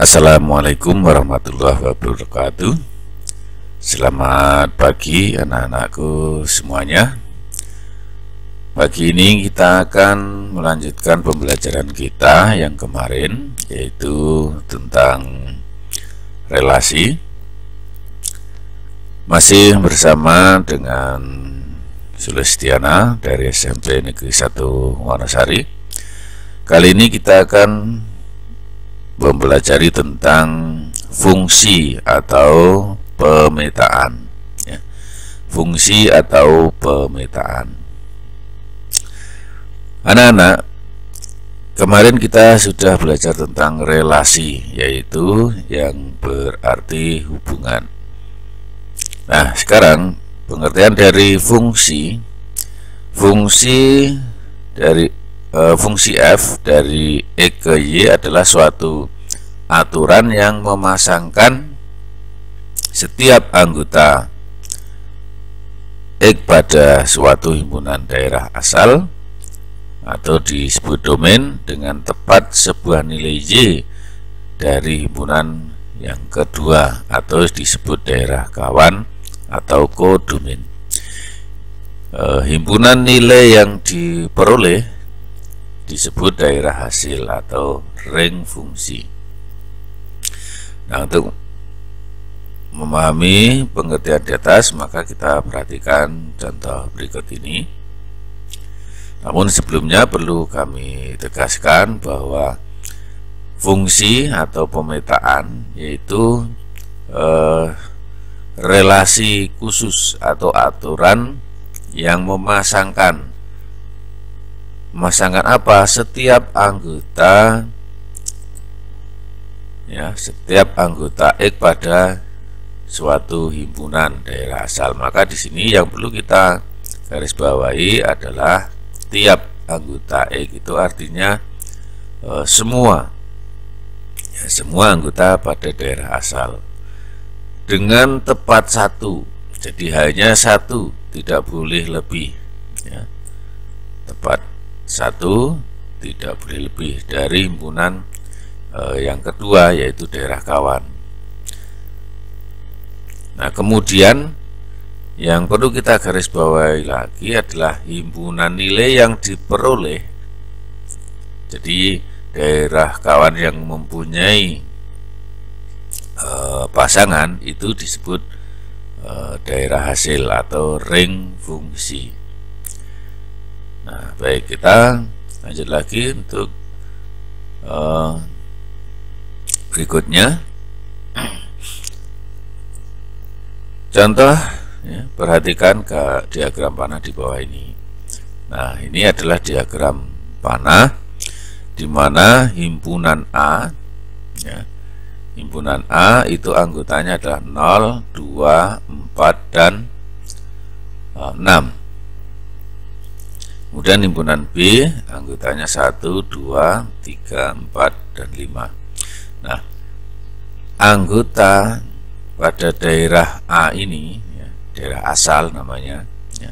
Assalamualaikum warahmatullahi wabarakatuh. Selamat pagi anak-anakku semuanya. Pagi ini kita akan melanjutkan pembelajaran kita yang kemarin, yaitu tentang relasi. Masih bersama dengan Sulestiana dari SMP Negeri 1 Wonosari. Kali ini kita akan mempelajari tentang fungsi atau pemetaan, ya. Fungsi atau pemetaan. Anak-anak, kemarin kita sudah belajar tentang relasi, yaitu yang berarti hubungan. Nah, sekarang pengertian dari fungsi. Fungsi F dari X ke Y adalah suatu aturan yang memasangkan setiap anggota X pada suatu himpunan daerah asal atau disebut domain dengan tepat sebuah nilai Y dari himpunan yang kedua atau disebut daerah kawan atau kodomain. Himpunan nilai yang diperoleh disebut daerah hasil atau ring fungsi. Nah, untuk memahami pengertian di atas, maka kita perhatikan contoh berikut ini. Namun sebelumnya perlu kami tegaskan bahwa fungsi atau pemetaan yaitu relasi khusus atau aturan yang memasangkan apa? Setiap anggota X pada suatu himpunan daerah asal. Maka di sini yang perlu kita garis bawahi adalah tiap anggota X itu artinya semua anggota pada daerah asal dengan tepat satu. Jadi hanya satu, tidak boleh lebih, ya. Tepat satu, tidak boleh lebih dari himpunan yang kedua, yaitu daerah kawan. Nah, kemudian yang perlu kita garis bawahi lagi adalah himpunan nilai yang diperoleh. Jadi daerah kawan yang mempunyai pasangan itu disebut daerah hasil atau ring fungsi. Nah, baik, kita lanjut lagi untuk berikutnya. Contoh, ya, perhatikan ke diagram panah di bawah ini. Nah, ini adalah diagram panah di mana himpunan A, ya, himpunan A itu anggotanya adalah 0, 2, 4, dan 6. Kemudian himpunan B anggotanya 1, 2, 3, 4, dan 5. Nah, anggota pada daerah A ini, ya, daerah asal namanya, ya,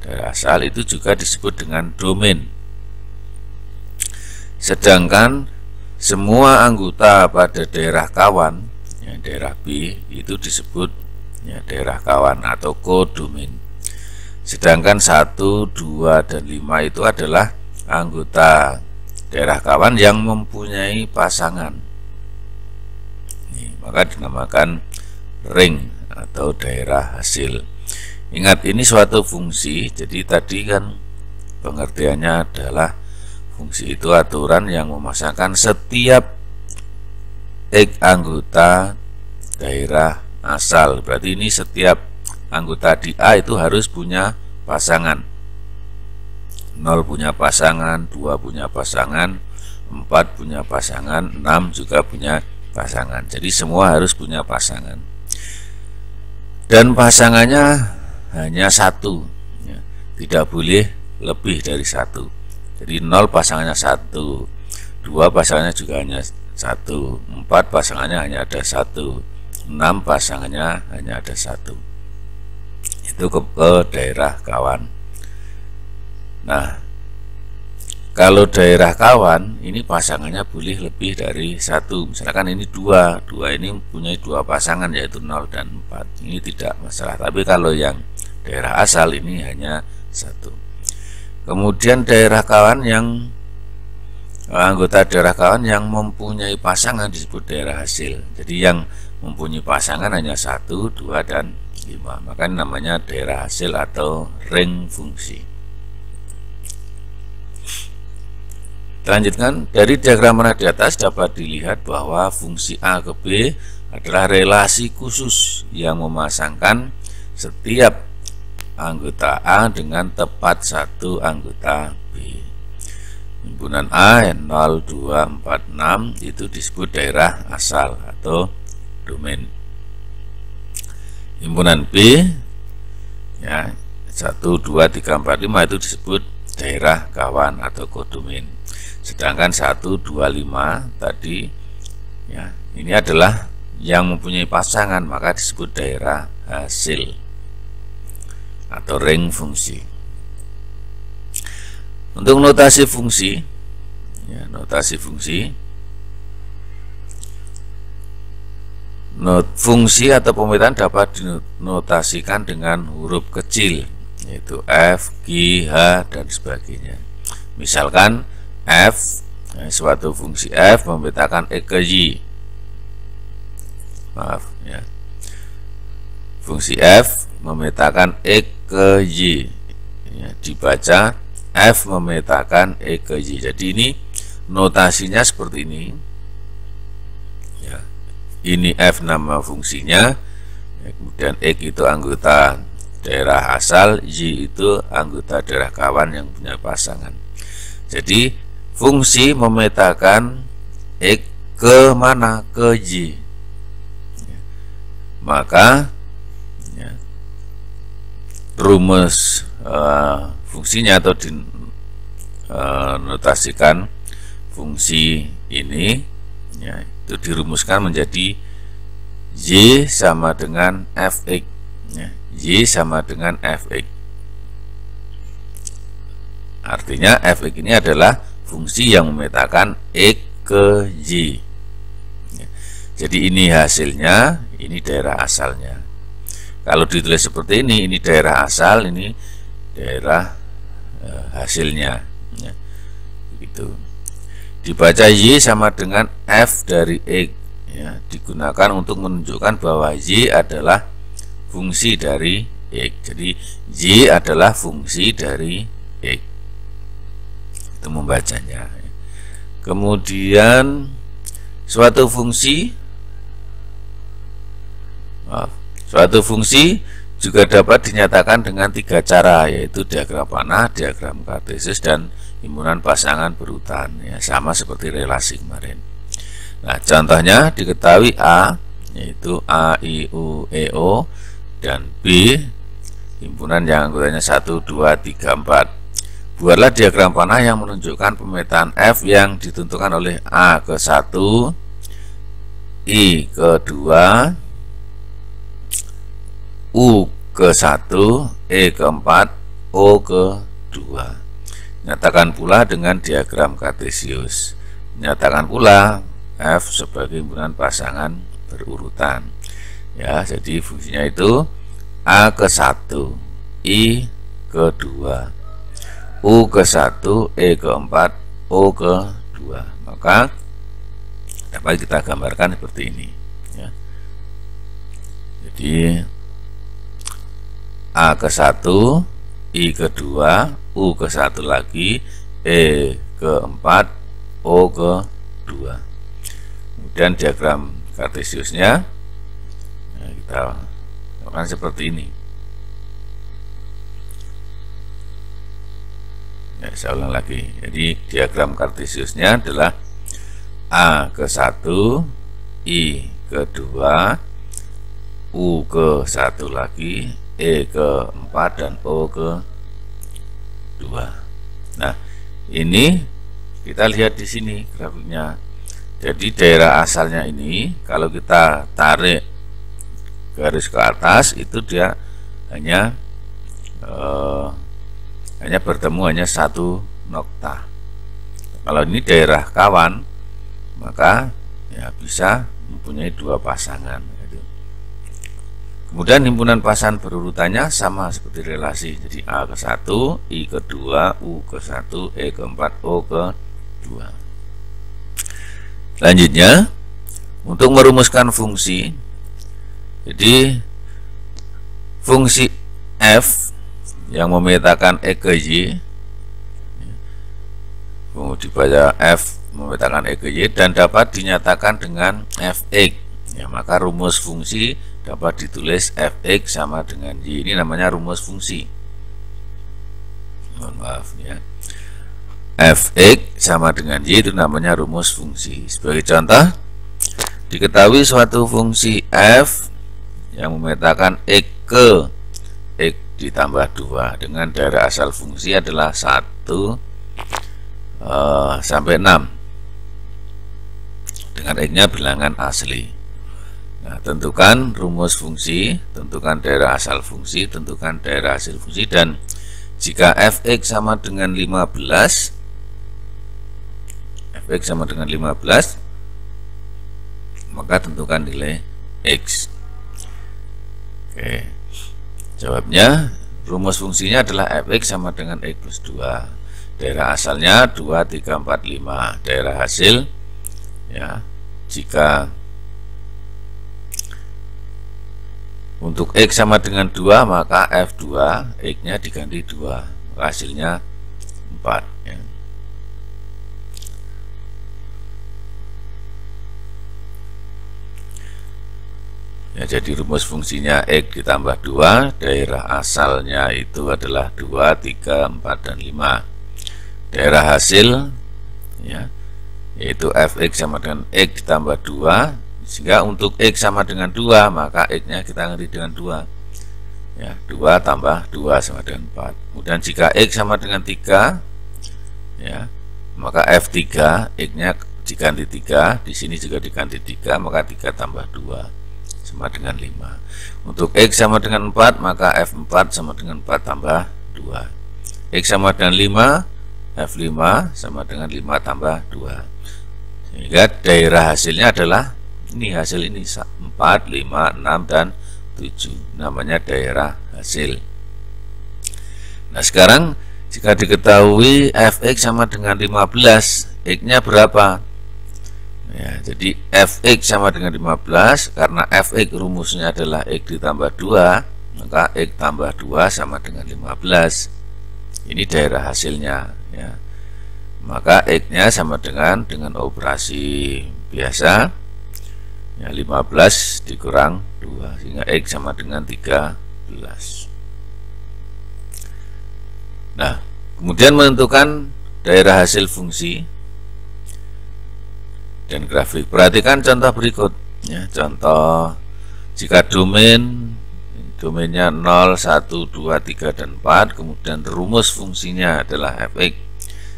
daerah asal itu juga disebut dengan domain. Sedangkan semua anggota pada daerah kawan, ya, daerah B itu disebut, ya, daerah kawan atau kodomain. Sedangkan 1, 2, dan 5 itu adalah anggota daerah kawan yang mempunyai pasangan. Ini, maka dinamakan ring atau daerah hasil. Ingat, ini suatu fungsi. Jadi tadi kan pengertiannya adalah fungsi itu aturan yang memasangkan setiap X anggota daerah asal. Berarti ini setiap anggota di A itu harus punya pasangan. 0 punya pasangan, 2 punya pasangan, 4 punya pasangan, 6 juga punya pasangan. Jadi semua harus punya pasangan. Dan pasangannya hanya satu, ya, tidak boleh lebih dari satu. Jadi 0 pasangannya 1, 2 pasangannya juga hanya 1, 4 pasangannya hanya ada 1, 6 pasangannya hanya ada 1. Itu ke daerah kawan. Nah, Kalau daerah kawan ini pasangannya boleh lebih dari satu. Misalkan ini dua ini punya dua pasangan yaitu 0 dan 4. Ini tidak masalah. Tapi kalau yang daerah asal ini hanya satu. Kemudian daerah kawan yang anggota daerah kawan yang mempunyai pasangan disebut daerah hasil. Jadi yang mempunyai pasangan hanya 1, 2, dan 5. Maka namanya daerah hasil atau ring fungsi. Lanjutkan, dari diagram mana di atas dapat dilihat bahwa fungsi A ke B adalah relasi khusus yang memasangkan setiap anggota A dengan tepat satu anggota B. Himpunan A 0, 2, 4, 6 itu disebut daerah asal atau domain. Himpunan B ya 1, 2, 3, 4, 5 itu disebut daerah kawan atau kodomain. Sedangkan 1, 2, 5 tadi ya ini adalah yang mempunyai pasangan, maka disebut daerah hasil atau ring fungsi. Untuk notasi fungsi ya, fungsi atau pemetaan dapat dinotasikan dengan huruf kecil yaitu F, G, H, dan sebagainya. Misalkan F, suatu fungsi F memetakan E ke Y. Maaf ya. Fungsi F memetakan E ke Y. Ya, dibaca F memetakan E ke Y. Jadi ini notasinya seperti ini. Ya. Ini F nama fungsinya. Ya, kemudian X itu anggota daerah asal, Y itu anggota daerah kawan yang punya pasangan. Jadi fungsi memetakan X ke mana? Ke Y. Maka ya, rumus fungsinya atau dinotasikan fungsi ini ya, itu dirumuskan menjadi Y sama dengan Fx ya, Y sama dengan Fx. Artinya Fx ini adalah fungsi yang memetakan X ke Y. Jadi ini hasilnya, ini daerah asalnya. Kalau ditulis seperti ini daerah asal, ini daerah hasilnya. Ya, begitu. Dibaca Y sama dengan F dari X. Ya, digunakan untuk menunjukkan bahwa Y adalah fungsi dari X. Jadi Y adalah fungsi dari X. Itu membacanya. Kemudian suatu fungsi juga dapat dinyatakan dengan 3 cara, yaitu diagram panah, diagram kartesius, dan himpunan pasangan berurutan ya, sama seperti relasi kemarin. Nah, contohnya diketahui A yaitu A, I, U, E, O, dan B himpunan yang anggotanya 1, 2, 3, 4. Buatlah diagram panah yang menunjukkan pemetaan F yang ditentukan oleh A ke 1, I ke 2, U ke 1, E ke 4, O ke 2. Nyatakan pula dengan diagram kartesius. Nyatakan pula F sebagai himpunan pasangan berurutan. Ya, jadi fungsinya itu A ke 1, I ke 2, U ke 1, E ke 4, O ke 2. Maka dapat kita gambarkan seperti ini ya. Jadi A ke 1, I ke 2, U ke 1 lagi, E ke 4, O ke 2. Kemudian diagram kartesiusnya ya, kita lakukan seperti ini. Ya, saya ulang lagi. Jadi diagram kartesiusnya adalah A ke 1, I ke 2, U ke 1 lagi, E ke 4, dan O ke 2. Nah, ini kita lihat di sini grafiknya. Jadi daerah asalnya ini kalau kita tarik garis ke atas itu dia hanya bertemu hanya 1 nokta Kalau ini daerah kawan, maka ya bisa mempunyai dua pasangan. Kemudian himpunan pasangan berurutannya sama seperti relasi. Jadi A ke 1, I ke 2, U ke 1, E ke 4, O ke 2. Selanjutnya, untuk merumuskan fungsi, jadi fungsi F yang memetakan E ke Y, dibaca F memetakan E ke Y dan dapat dinyatakan dengan Fx, ya, maka rumus fungsi dapat ditulis Fx sama dengan Y. Ini namanya rumus fungsi. Mohon maaf ya. Fx sama dengan Y itu namanya rumus fungsi. Sebagai contoh, diketahui suatu fungsi F yang memetakan X ke X ditambah 2 dengan daerah asal fungsi adalah 1 sampai 6 dengan X-nya bilangan asli. Nah, tentukan rumus fungsi, tentukan daerah asal fungsi, tentukan daerah hasil fungsi, dan jika Fx sama dengan 15, Fx sama dengan 15, maka tentukan nilai X. Oke, jawabnya rumus fungsinya adalah Fx sama dengan X plus 2. Daerah asalnya 2, 3, 4, 5. Daerah hasil, ya, jika untuk X sama dengan 2, maka F2 X-nya diganti 2, hasilnya 4 ya. Ya, jadi rumus fungsinya X ditambah 2, daerah asalnya itu adalah 2, 3, 4, dan 5. Daerah hasil, ya, yaitu Fx sama dengan X ditambah 2, sehingga untuk X sama dengan 2, maka X-nya kita ganti dengan 2. Ya, 2 tambah 2 sama dengan 4. Kemudian jika X sama dengan 3, ya, maka F3 X-nya diganti 3, di sini juga diganti 3, maka 3 tambah 2 sama dengan 5. Untuk X sama dengan 4, maka F4 sama dengan 4 tambah 2. X sama dengan 5, F5 sama dengan 5 tambah 2. Sehingga daerah hasilnya adalah ini, hasil ini 4, 5, 6, dan 7. Namanya daerah hasil. Nah, sekarang jika diketahui Fx sama dengan 15, X-nya berapa? Ya, jadi Fx sama dengan 15, karena Fx rumusnya adalah X ditambah 2, maka X tambah 2 sama dengan 15. Ini daerah hasilnya ya. Maka X-nya sama dengan operasi biasa, ya, 15 dikurang 2, sehingga X sama dengan 13. Nah, kemudian menentukan daerah hasil fungsi dan grafik. Perhatikan contoh berikut ya. Contoh, jika domainnya 0, 1, 2, 3, dan 4, kemudian rumus fungsinya adalah Fx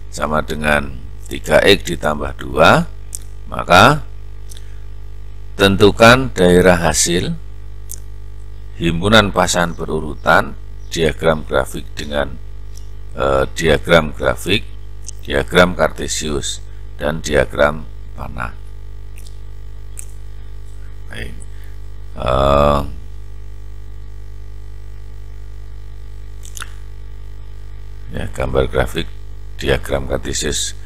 sama dengan 3x ditambah 2, maka tentukan daerah hasil, himpunan pasangan berurutan, diagram grafik dengan diagram grafik, diagram kartesius, dan diagram panah. Baik. Ya, gambar grafik, diagram kartesius,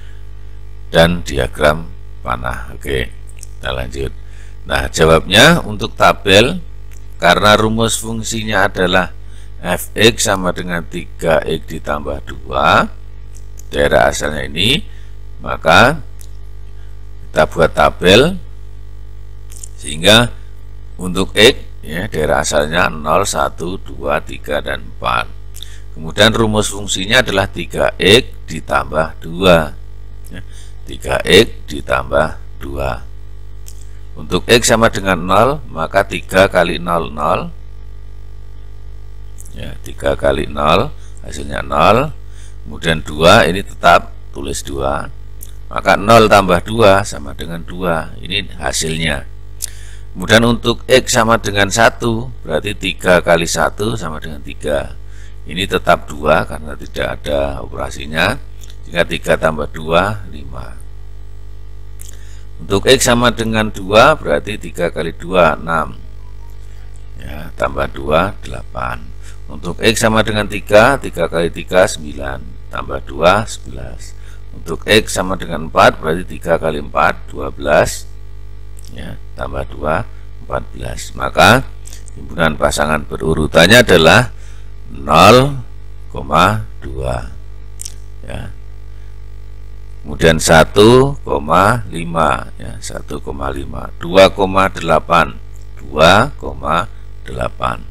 dan diagram panah. Oke, kita lanjut. Nah, jawabnya untuk tabel, karena rumus fungsinya adalah Fx sama dengan 3x ditambah 2, daerah asalnya ini, maka kita buat tabel, sehingga untuk X ya, daerah asalnya 0, 1, 2, 3, dan 4. Kemudian rumus fungsinya adalah 3x ditambah 2 ya, 3x ditambah 2. Untuk X sama dengan 0, maka 3 kali 0, 0 ya, 3 kali 0 hasilnya 0. Kemudian 2, ini tetap tulis 2, maka 0 tambah 2 sama dengan 2, ini hasilnya. Kemudian untuk X sama dengan 1, berarti 3 kali 1 sama dengan 3, ini tetap 2 karena tidak ada operasinya, Jika 3 tambah 2, 5. Untuk X sama dengan 2, berarti 3 kali 2, 6 ya, tambah 2, 8. Untuk X sama dengan 3, 3 kali 3, 9, tambah 2, 11. Untuk X sama dengan 4, berarti 3 kali 4, 12 ya, tambah 2, 14. Maka himpunan pasangan berurutannya adalah 0,2 ya. Kemudian 1,5 ya, 1,5, 2,8, 2,8.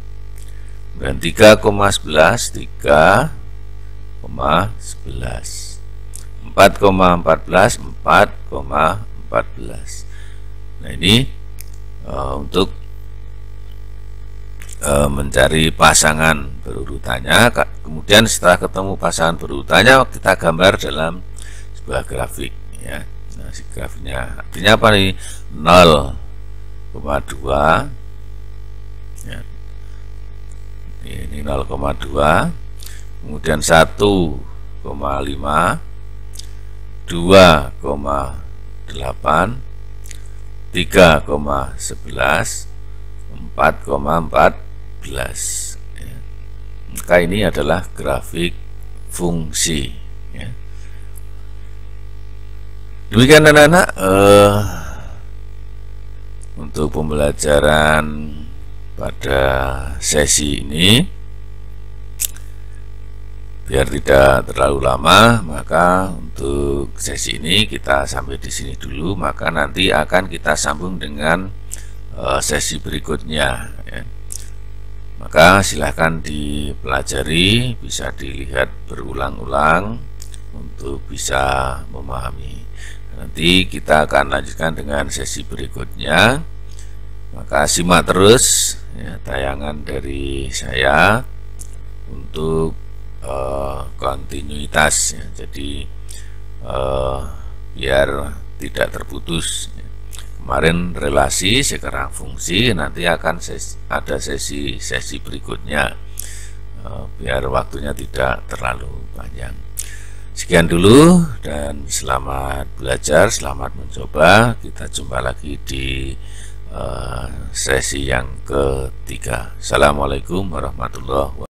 Dan 3,11, 3,11. 4,14, 4,14. Nah, ini untuk mencari pasangan berurutannya. Kemudian setelah ketemu pasangan berurutannya, kita gambar dalam sebuah grafik ya. Nah, si grafiknya artinya apa nih? 0,2 ya. Ini 0,2, kemudian 1,5, 2,8, 3,11, 4,14 ya. Maka ini adalah grafik fungsi ya. Demikian anak-anak untuk pembelajaran pada sesi ini. Biar tidak terlalu lama, maka untuk sesi ini kita sampai di sini dulu. Maka nanti akan kita sambung dengan sesi berikutnya ya. Maka silahkan dipelajari, bisa dilihat berulang-ulang untuk bisa memahami. Nanti kita akan lanjutkan dengan sesi berikutnya. Maka simak terus ya, tayangan dari saya untuk kontinuitas ya. Jadi biar tidak terputus ya. Kemarin relasi, sekarang fungsi, nanti akan ada sesi berikutnya biar waktunya tidak terlalu panjang. Sekian dulu dan selamat belajar, selamat mencoba. Kita jumpa lagi di sesi yang ketiga. Assalamualaikum warahmatullahi wabarakatuh.